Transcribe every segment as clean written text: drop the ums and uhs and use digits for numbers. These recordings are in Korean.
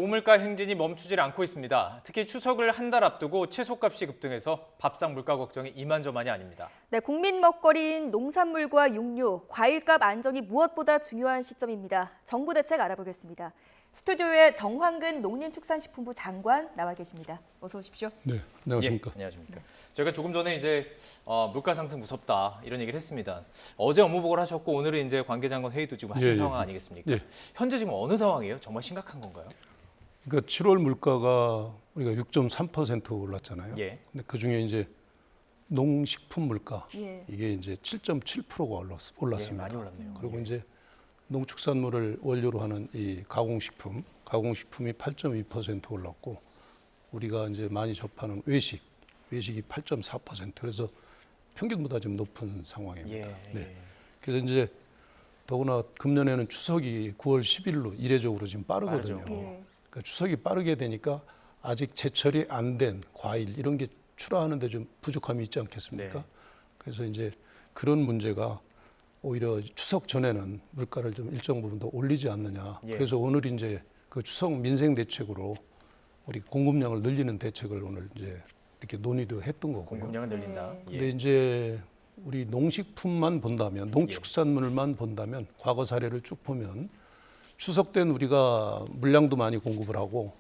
고물가 행진이 멈추질 않고 있습니다. 특히 추석을 한 달 앞두고 채소값이 급등해서 밥상 물가 걱정이 이만저만이 아닙니다. 네, 국민 먹거리인 농산물과 육류, 과일값 안정이 무엇보다 중요한 시점입니다. 정부 대책 알아보겠습니다. 스튜디오에 정황근 농림축산식품부 장관 나와 계십니다. 어서 오십시오. 네, 안녕하십니까. 예, 안녕하십니까. 저희가 조금 전에 이제 물가 상승 무섭다 이런 얘기를 했습니다. 어제 업무보고를 하셨고 오늘은 이제 관계장관 회의도 지금 하신 상황 아니겠습니까? 예. 현재 지금 어느 상황이에요? 정말 심각한 건가요? 그러니까 7월 물가가 우리가 6.3% 올랐잖아요. 예. 근데 그 중에 이제 농식품 물가 예. 이게 이제 7.7%가 올랐습니다. 예, 많이 올랐네요. 그리고 예. 이제 농축산물을 원료로 하는 이 가공식품이 8.2% 올랐고 우리가 이제 많이 접하는 외식이 8.4%. 그래서 평균보다 좀 높은 상황입니다. 예, 네. 예. 그래서 이제 더구나 금년에는 추석이 9월 10일로 이례적으로 지금 빠르거든요. 빠르죠. 예. 그러니까 추석이 빠르게 되니까 아직 제철이 안 된 과일 이런 게 출하하는데 좀 부족함이 있지 않겠습니까? 네. 그래서 이제 그런 문제가 오히려 추석 전에는 물가를 좀 일정 부분 더 올리지 않느냐. 예. 그래서 오늘 이제 그 추석 민생 대책으로 우리 공급량을 늘리는 대책을 오늘 이제 이렇게 논의도 했던 거고요. 공급량을 늘린다. 예. 근데 이제 우리 농식품만 본다면, 농축산물만 본다면 과거 사례를 쭉 보면 추석 때는 우리가 물량도 많이 공급을 하고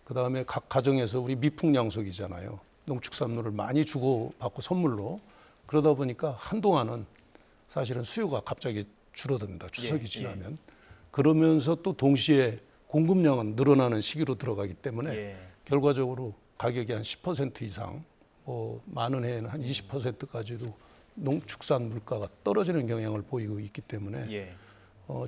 그다음에 각 가정에서 우리 미풍양속이잖아요. 농축산물을 많이 주고받고 선물로 그러다 보니까 한동안은 사실은 수요가 갑자기 줄어듭니다. 추석이 예, 지나면. 그러면서 또 동시에 공급량은 늘어나는 시기로 들어가기 때문에 예. 결과적으로 가격이 한 10% 이상, 많은 해에는 한 20%까지도 농축산 물가가 떨어지는 경향을 보이고 있기 때문에 예.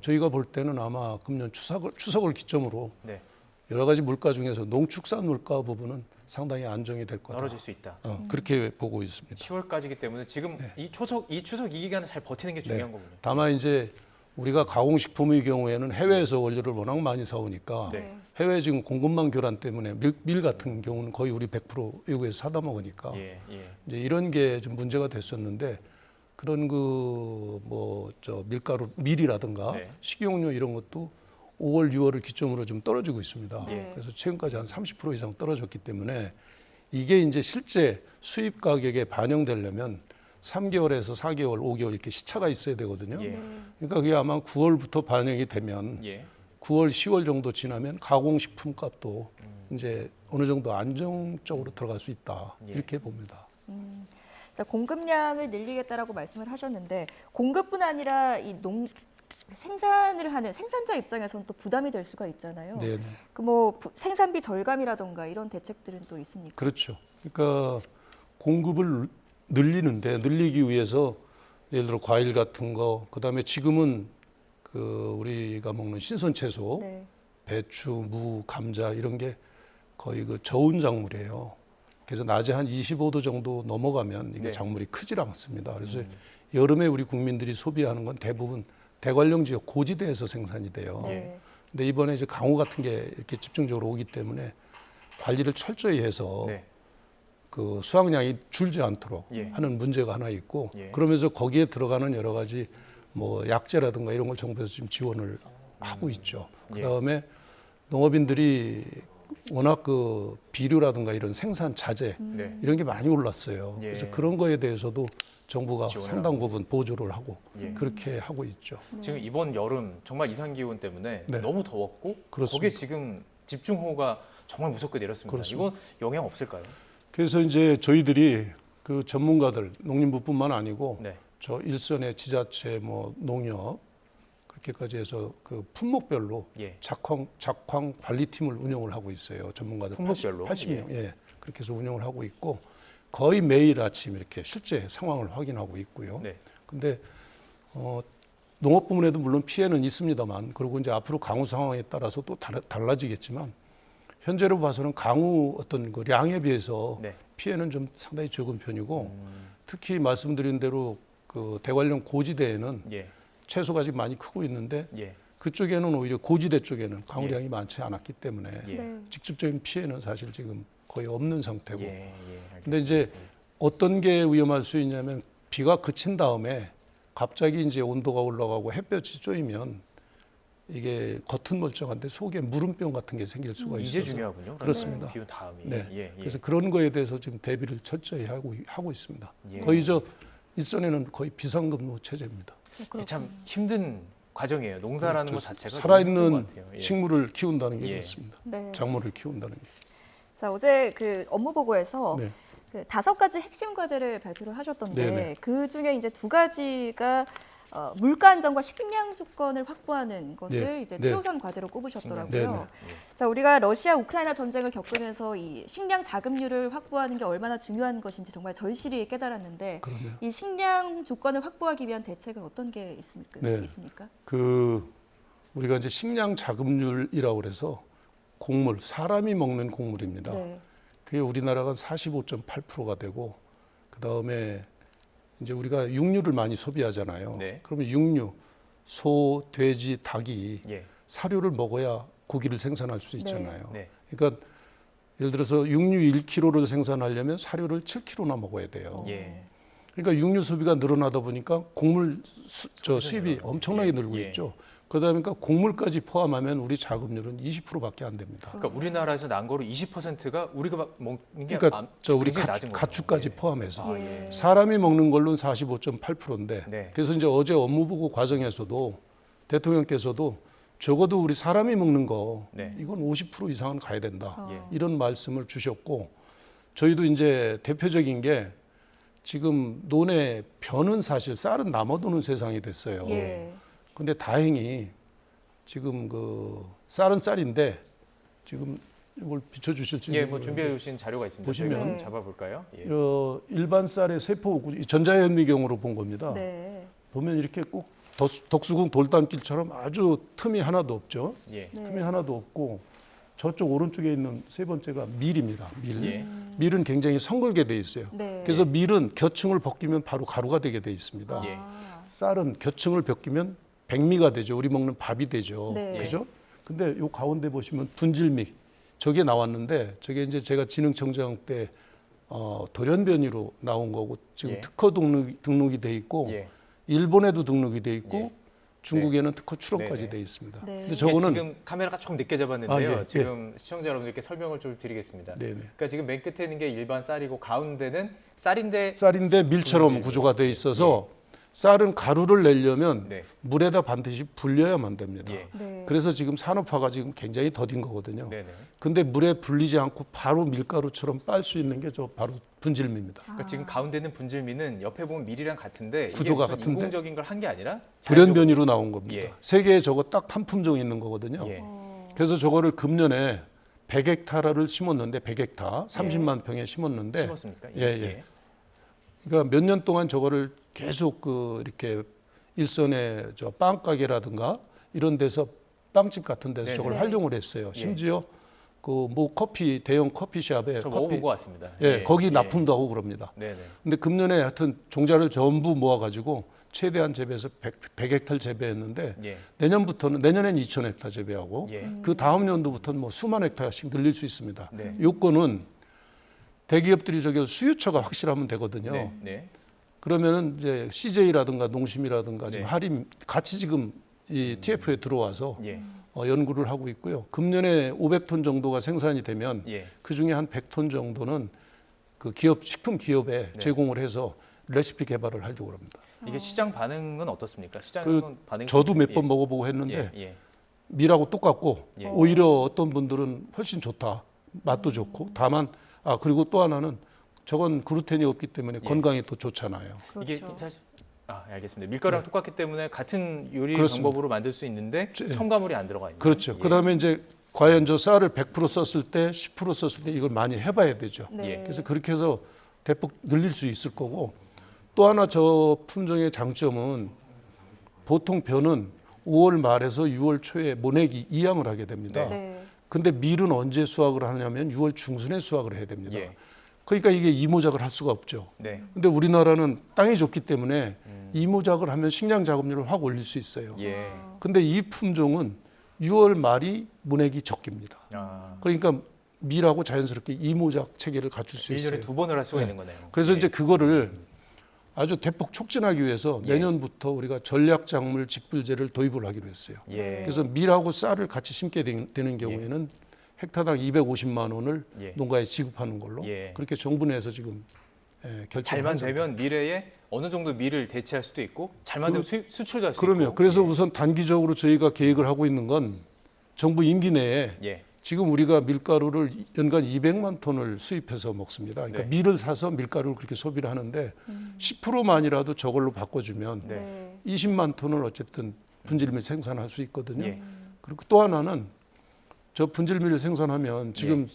저희가 볼 때는 아마 금년 추석을 기점으로 네. 여러 가지 물가 중에서 농축산 물가 부분은 상당히 안정이 될 거다. 떨어질 수 있다. 그렇게 보고 있습니다. 10월까지기 때문에 지금 네. 이 추석 이 기간을 잘 버티는 게 중요한 거군요. 다만 이제 우리가 가공식품의 경우에는 해외에서 원료를 워낙 많이 사오니까 네. 해외 지금 공급망 교란 때문에 밀 같은 경우는 거의 우리 100% 외국에서 사다 먹으니까 예, 예. 이제 이런 게 좀 문제가 됐었는데 그런 밀가루 밀이라든가 네. 식용유 이런 것도 5월, 6월을 기점으로 좀 떨어지고 있습니다. 예. 그래서 최근까지 한 30% 이상 떨어졌기 때문에 이게 이제 실제 수입 가격에 반영되려면 3개월에서 4개월, 5개월 이렇게 시차가 있어야 되거든요. 예. 그러니까 그게 아마 9월부터 반영이 되면 예. 9월, 10월 정도 지나면 가공식품 값도 이제 어느 정도 안정적으로 들어갈 수 있다. 예. 이렇게 봅니다. 자, 공급량을 늘리겠다라고 말씀을 하셨는데 공급뿐 아니라 생산을 하는 생산자 입장에서는 또 부담이 될 수가 있잖아요. 네. 그 생산비 절감이라던가 이런 대책들은 또 있습니까? 그렇죠. 그러니까 공급을 늘리기 위해서 예를 들어 과일 같은 거, 그다음에 지금은 우리가 먹는 신선 채소, 네. 배추, 무, 감자 이런 게 거의 저온 작물이에요. 그래서 낮에 한 25도 정도 넘어가면 이게 네. 작물이 크질 않습니다. 그래서 여름에 우리 국민들이 소비하는 건 대부분 대관령 지역 고지대에서 생산이 돼요. 예. 근데 이번에 이제 강우 같은 게 이렇게 집중적으로 오기 때문에 관리를 철저히 해서 네. 그 수확량이 줄지 않도록 예. 하는 문제가 하나 있고 예. 그러면서 거기에 들어가는 여러 가지 약재라든가 이런 걸 정부에서 지금 지원을 하고 있죠. 예. 그다음에 농업인들이 워낙 비료라든가 이런 생산 자재 네. 이런 게 많이 올랐어요. 예. 그래서 그런 거에 대해서도 정부가 지원을 상당 하고 부분 보조를 하고 예. 그렇게 하고 있죠. 지금 이번 여름 정말 이상 기온 때문에 네. 너무 더웠고 그렇습니다. 거기에 지금 집중호우가 정말 무섭게 내렸습니다. 그렇습니다. 이건 영향 없을까요? 그래서 이제 저희들이 그 전문가들 농림부뿐만 아니고 네. 저 일선의 지자체 농협 그렇게까지 해서 그 품목별로 예. 작황 관리팀을 운영을 하고 있어요. 전문가들 품목별로? 80명. 예. 그렇게 해서 운영을 하고 있고 거의 매일 아침 이렇게 실제 상황을 확인하고 있고요. 네. 근데 농업 부문에도 물론 피해는 있습니다만 그리고 이제 앞으로 강우 상황에 따라서 또 달라지겠지만 현재로 봐서는 강우 어떤 그 량에 비해서 네. 피해는 좀 상당히 적은 편이고 특히 말씀드린 대로 그 대관령 고지대에는 예. 채소가 지금 많이 크고 있는데 예. 그쪽에는 오히려 고지대 쪽에는 강우량이 많지 않았기 때문에 예. 네. 직접적인 피해는 사실 지금 거의 없는 상태고. 예. 근데 이제 어떤 게 위험할 수 있냐면 비가 그친 다음에 갑자기 이제 온도가 올라가고 햇볕이 쬐이면 이게 겉은 멀쩡한데 속에 물음병 같은 게 생길 수가 이제 있어서 중요하군요. 그렇습니다. 비운 다음이. 네. 예, 예. 그래서 그런 거에 대해서 지금 대비를 철저히 하고 있습니다. 예. 거의 일선에는 거의 비상근무 체제입니다. 이게 참 힘든 과정이에요. 농사라는 것 자체가 너무 힘든 살아있는 것 같아요. 예. 식물을 키운다는 게 예. 그렇습니다. 네. 작물을 키운다는 게. 자, 어제 그 업무 보고에서 네. 그 5가지 핵심 과제를 발표를 하셨던데 네네. 그 중에 이제 2가지가 물가 안정과 식량 주권을 확보하는 것을 네. 이제 네. 최우선 과제로 꼽으셨더라고요. 네네. 자, 우리가 러시아 우크라이나 전쟁을 겪으면서 이 식량 자급률을 확보하는 게 얼마나 중요한 것인지 정말 절실히 깨달았는데 그러네요. 이 식량 주권을 확보하기 위한 대책은 어떤 게 있습니까? 네. 우리가 이제 식량 자급률이라고 그래서 곡물, 사람이 먹는 곡물입니다. 네. 그게 우리나라가 45.8%가 되고 그다음에 이제 우리가 육류를 많이 소비하잖아요. 네. 그러면 육류, 소, 돼지, 닭이 예. 사료를 먹어야 고기를 생산할 수 있잖아요. 네. 그러니까 예를 들어서 육류 1kg를 생산하려면 사료를 7kg나 먹어야 돼요. 예. 그러니까 육류 소비가 늘어나다 보니까 곡물 수입이 늘어나고. 엄청나게 예. 늘고 예. 있죠. 그러다 보니까 곡물까지 포함하면 우리 자급률은 20%밖에 안 됩니다. 그러니까 우리나라에서 난거로 20%가 우리가 먹는 게 그러니까 우리 굉장히 낮은 거죠. 가축까지 예. 포함해서 아, 예. 사람이 먹는 걸로는 45.8%인데 네. 그래서 이제 어제 업무 보고 과정에서도 대통령께서도 적어도 우리 사람이 먹는 거 네. 이건 50% 이상은 가야 된다. 예. 이런 말씀을 주셨고 저희도 이제 대표적인 게 지금 논에 벼는 사실 쌀은 남아도는 세상이 됐어요. 예. 근데 다행히 지금 그 쌀은 쌀인데 지금 이걸 비춰주실 수 예, 있는 뭐 준비해 주신 자료가 있습니다. 보시면 저희가 좀 네. 잡아볼까요? 예. 일반 쌀의 세포 전자현미경으로 본 겁니다. 네. 보면 이렇게 꼭 덕수궁 돌담길처럼 아주 틈이 하나도 없죠. 예. 네. 틈이 하나도 없고 저쪽 오른쪽에 있는 세 번째가 밀입니다. 밀. 예. 밀은 굉장히 성글게 돼 있어요. 네. 그래서 밀은 겨층을 벗기면 바로 가루가 되게 돼 있습니다. 예. 쌀은 겨층을 벗기면 백미가 되죠. 우리 먹는 밥이 되죠. 네. 그죠? 근데 요 가운데 보시면 분질믹 저게 나왔는데 저게 이제 제가 진흥청장 때 돌연변이로 나온 거고 지금 예. 특허 등록이 돼 있고 예. 일본에도 등록이 돼 있고 예. 중국에는 특허 출원까지 네네. 돼 있습니다. 네. 근데 이게 저거는 지금 카메라가 조금 늦게 잡았는데요. 아, 예, 지금 시청자 여러분들께 설명을 좀 드리겠습니다. 네네. 그러니까 지금 맨 끝에 있는 게 일반 쌀이고 가운데는 쌀인데 쌀인데 밀처럼 분질. 구조가 돼 있어서 쌀은 가루를 내려면 네. 물에다 반드시 불려야만 됩니다. 예. 네. 그래서 지금 산업화가 지금 굉장히 더딘 거거든요. 네네. 근데 물에 불리지 않고 바로 밀가루처럼 빨 수 있는 게 저 바로 분질미입니다. 그러니까 지금 가운데는 분질미는 옆에 보면 밀이랑 같은데 구조가 이게 무슨 같은데 인공적인 걸 한 게 아니라 돌연변이로 나온 겁니다. 예. 세계에 저거 딱 한 품종 있는 거거든요. 예. 그래서 저거를 금년에 100헥타를 심었는데 100헥타 30만 평에 심었는데 심었습니까? 예, 예. 그러니까 몇 년 동안 저거를 계속 이렇게 일선의 저 빵가게라든가 이런 데서 빵집 같은 데서 네네. 저걸 네. 활용을 했어요. 예. 심지어 그 뭐 대형 커피숍에 저 먹어보고 왔습니다. 예, 거기 납품도 하고 그럽니다. 네네. 근데 금년에 하여튼 종자를 전부 모아가지고 최대한 재배해서 100헥타를 재배했는데 예. 내년엔 2,000헥타 재배하고 예. 그 다음 연도부터는 뭐 수만 헥타씩 늘릴 수 있습니다. 네. 요건은 대기업들이 저기 수요처가 확실하면 되거든요. 네. 네. 그러면은 이제 CJ라든가 농심이라든가 지금 네. 할인 같이 지금 이 TF에 들어와서 예. 연구를 하고 있고요. 금년에 500톤 정도가 생산이 되면 예. 그 중에 한 100톤 정도는 그 식품 기업에 네. 제공을 해서 레시피 개발을 하려고 합니다. 이게 시장 반응은 어떻습니까? 시장 반응 저도 몇 번 먹어보고 했는데 예. 밀하고 똑같고 예. 오히려 어떤 분들은 훨씬 좋다. 맛도 좋고 다만 그리고 또 하나는 저건 글루텐이 없기 때문에 예. 건강에 더 좋잖아요. 이게 그렇죠. 사실 알겠습니다. 밀가루랑 똑같기 때문에 같은 요리 그렇습니다. 방법으로 만들 수 있는데 예. 첨가물이 안 들어가 있는. 그렇죠. 예. 그다음에 이제 과연 저 쌀을 100% 썼을 때 10% 썼을 때 이걸 많이 해봐야 되죠. 네. 예. 그래서 그렇게 해서 대폭 늘릴 수 있을 거고 또 하나 저 품종의 장점은 보통 벼는 5월 말에서 6월 초에 모내기 이암을 하게 됩니다. 네. 근데 밀은 언제 수확을 하냐면 6월 중순에 수확을 해야 됩니다. 예. 그러니까 이게 이모작을 할 수가 없죠. 네. 근데 우리나라는 땅이 좋기 때문에 이모작을 하면 식량 자급률을 확 올릴 수 있어요. 예. 근데 이 품종은 6월 말이 모내기 적기입니다. 그러니까 밀하고 자연스럽게 이모작 체계를 갖출 수 있어요. 1년에 2번을 할 수가 네. 있는 거네요. 그래서 예. 이제 그거를 아주 대폭 촉진하기 위해서 예. 내년부터 우리가 전략작물 직불제를 도입을 하기로 했어요. 예. 그래서 밀하고 쌀을 같이 심게 되는 경우에는 헥타당 250만 원을 예. 농가에 지급하는 걸로 예. 그렇게 정부 내에서 지금 결정을 잘만 한 겁니다. 되면 미래에 어느 정도 밀을 대체할 수도 있고 잘만 되면 수출도 할 수 그러면 있고. 그래서 예. 우선 단기적으로 저희가 계획을 하고 있는 건 정부 임기 내에 예. 지금 우리가 밀가루를 연간 200만 톤을 수입해서 먹습니다. 그러니까 네. 밀을 사서 밀가루를 그렇게 소비를 하는데 10%만이라도 저걸로 바꿔주면 네. 20만 톤을 어쨌든 분질밀 생산할 수 있거든요. 예. 그리고 또 하나는 저 분질밀을 생산하면 지금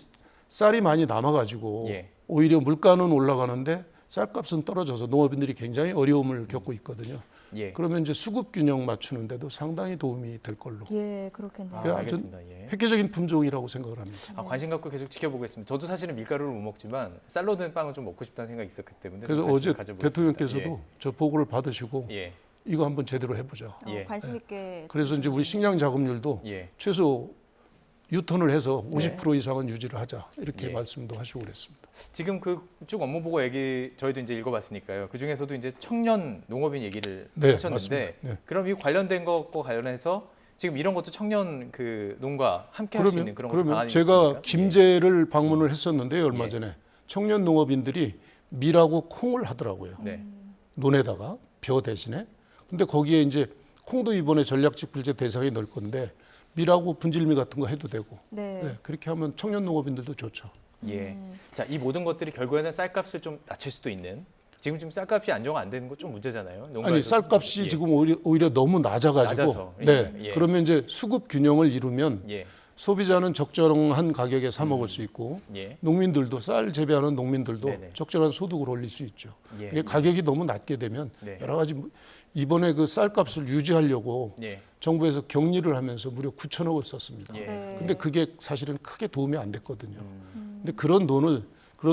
쌀이 많이 남아가지고 예. 오히려 물가는 올라가는데 쌀값은 떨어져서 농업인들이 굉장히 어려움을 겪고 있거든요. 예. 그러면 이제 수급 균형 맞추는데도 상당히 도움이 될 걸로. 예, 그렇겠네요. 아, 예, 알겠습니다. 예. 획기적인 품종이라고 생각을 합니다. 관심 갖고 계속 지켜보겠습니다. 저도 사실은 밀가루를 못 먹지만 쌀로 된 빵은 좀 먹고 싶다는 생각이 있었기 때문에 그래서 좀 어제 관심을 가져보겠습니다. 대통령께서도 저 보고를 받으시고 예. 이거 한번 제대로 해보자. 예. 관심 있게. 그래서 이제 우리 식량 자급률도 예. 최소 유턴을 해서 50% 이상은 유지를 하자 이렇게 예. 말씀도 하시고 그랬습니다. 지금 그 쭉 업무 보고 얘기 저희도 이제 읽어봤으니까요. 그 중에서도 이제 청년 농업인 얘기를 네, 하셨는데, 맞습니다. 네. 그럼 이 관련된 것과 관련해서 지금 이런 것도 청년 그 농가 함께 할 수 있는 그런 것도 그러면 방안이 제가 있습니까? 김제를 방문을 했었는데요 얼마 예. 전에 청년 농업인들이 밀하고 콩을 하더라고요. 예. 네. 논에다가 벼 대신에. 근데 거기에 이제 콩도 이번에 전략직불제 대상에 넣을 건데 밀하고 분질밀 같은 거 해도 되고 네. 네, 그렇게 하면 청년 농업인들도 좋죠. 예. 자, 이 모든 것들이 결국에는 쌀값을 좀 낮출 수도 있는. 지금 쌀값이 안정 안 되는 거 좀 문제잖아요. 아니 농가에서. 쌀값이 예. 지금 오히려 너무 낮아가지고 낮아서. 네 예. 그러면 이제 수급 균형을 이루면 예. 소비자는 적정한 가격에 사 먹을 수 있고 예. 농민들도 쌀 재배하는 농민들도 네네. 적절한 소득을 올릴 수 있죠. 예. 이게 가격이 너무 낮게 되면 네. 여러 가지 이번에 그 쌀값을 유지하려고 예. 정부에서 격리를 하면서 무려 9천억을 썼습니다. 예. 네. 근데 그게 사실은 크게 도움이 안 됐거든요. 근데 그런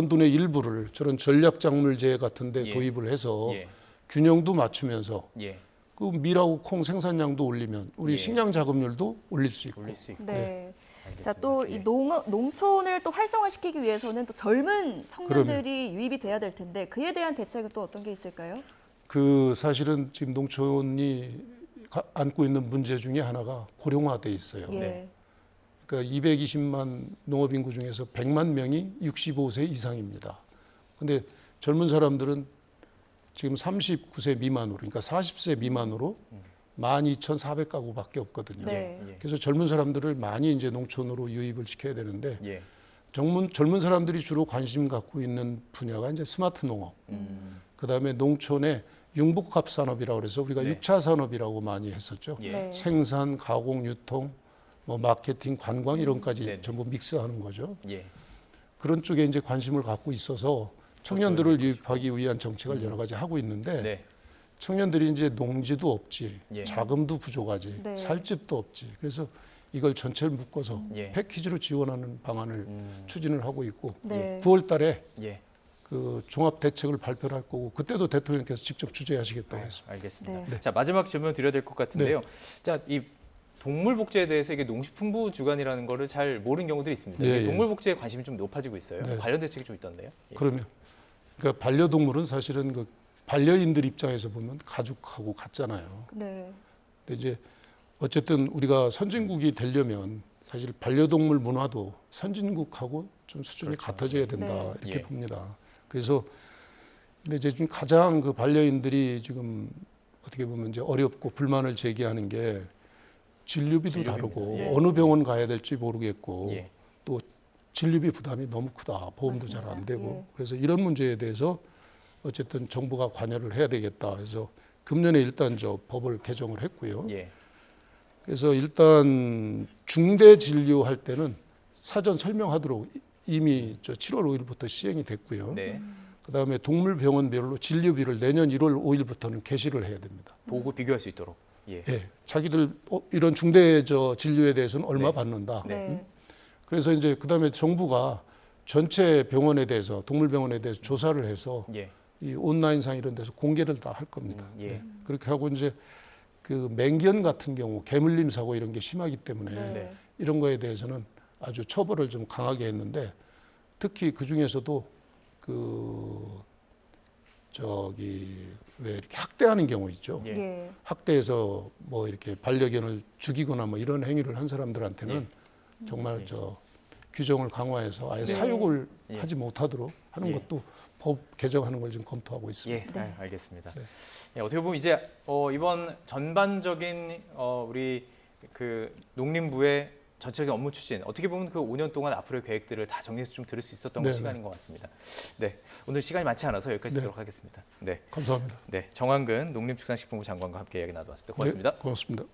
돈의 일부를 저런 전략작물제 같은데 예. 도입을 해서 예. 균형도 맞추면서 예. 그 밀하고 콩 생산량도 올리면 우리 예. 식량 자급률도 올릴 수 있고. 올릴 수 있고. 네. 알겠습니다. 자, 또 이 예. 농촌을 또 활성화시키기 위해서는 또 젊은 청년들이 유입이 돼야 될 텐데 그에 대한 대책은 또 어떤 게 있을까요? 그 사실은 지금 농촌이 안고 있는 문제 중에 하나가 고령화돼 있어요. 예. 네. 그러니까 220만 농업 인구 중에서 100만 명이 65세 이상입니다. 근데 젊은 사람들은 지금 39세 미만으로, 그러니까 40세 미만으로 12,400가구밖에 없거든요. 네. 예. 그래서 젊은 사람들을 많이 이제 농촌으로 유입을 시켜야 되는데 예. 젊은 사람들이 주로 관심 갖고 있는 분야가 이제 스마트 농업, 그다음에 농촌의 융복합 산업이라고 그래서 우리가 네. 6차 산업이라고 많이 했었죠. 예. 네. 생산, 가공, 유통, 뭐 마케팅, 관광 이런까지 네네. 전부 믹스하는 거죠. 예. 그런 쪽에 이제 관심을 갖고 있어서 청년들을 유입하기 위한 정책을 여러 가지 하고 있는데 네. 청년들이 이제 농지도 없지, 예. 자금도 부족하지, 네. 살 집도 없지. 그래서 이걸 전체를 묶어서 예. 패키지로 지원하는 방안을 추진을 하고 있고 네. 9월 달에 예. 그 종합 대책을 발표를 할 거고 그때도 대통령께서 직접 주재하시겠다고 했습니다. 알겠습니다. 네. 자, 마지막 질문 드려야 될 것 같은데요. 자, 이 동물 복제에 대해서 이게 농식품부 주관이라는 거를 잘 모르는 경우들이 있습니다. 예, 이게 예. 동물 복제에 관심이 좀 높아지고 있어요. 네. 관련 대책이 좀 있던데요. 예. 그러면 그러니까 반려동물은 사실은 그 반려인들 입장에서 보면 가족하고 같잖아요. 네. 근데 이제 어쨌든 우리가 선진국이 되려면 사실 반려동물 문화도 선진국하고 좀 수준이 그렇죠. 같아져야 된다 네. 이렇게 예. 봅니다. 그래서 근데 이제 좀 가장 그 반려인들이 지금 어떻게 보면 이제 어렵고 불만을 제기하는 게 진료비도 진료비입니다. 다르고 예. 어느 병원 가야 될지 모르겠고 예. 또 진료비 부담이 너무 크다. 보험도 잘 안 맞습니다. 되고. 예. 그래서 이런 문제에 대해서 어쨌든 정부가 관여를 해야 되겠다. 그래서 금년에 일단 저 법을 개정을 했고요. 예. 그래서 일단 중대 진료할 때는 사전 설명하도록 이미 저 7월 5일부터 시행이 됐고요. 네. 그다음에 동물병원별로 진료비를 내년 1월 5일부터는 게시를 해야 됩니다. 보고 비교할 수 있도록. 예. 예, 자기들 이런 중대 저 진료에 대해서는 얼마 네. 받는다. 네. 그래서 이제 그다음에 정부가 전체 병원에 대해서 동물병원에 대해서 조사를 해서 예. 이 온라인상 이런 데서 공개를 다 할 겁니다. 예. 네. 그렇게 하고 이제 그 맹견 같은 경우 개물림 사고 이런 게 심하기 때문에 네. 이런 거에 대해서는 아주 처벌을 좀 강하게 했는데 특히 그 중에서도 그 왜 이렇게 학대하는 경우 있죠. 예. 예. 학대해서 뭐 이렇게 반려견을 죽이거나 뭐 이런 행위를 한 사람들한테는 정말 규정을 강화해서 아예 네. 사육을 예. 하지 못하도록 하는 예. 것도 법 개정하는 걸 지금 검토하고 있습니다. 예, 알겠습니다. 네. 예, 어떻게 보면 이제 이번 전반적인 우리 그 농림부의 전체적인 업무 추진, 어떻게 보면 그 5년 동안 앞으로의 계획들을 다 정리해서 좀 들을 수 있었던 네, 시간인 것 같습니다. 네, 오늘 시간이 많지 않아서 여기까지 네. 듣도록 하겠습니다. 네, 감사합니다. 네, 정황근 농림축산식품부 장관과 함께 이야기 나눠봤습니다. 고맙습니다. 네, 고맙습니다.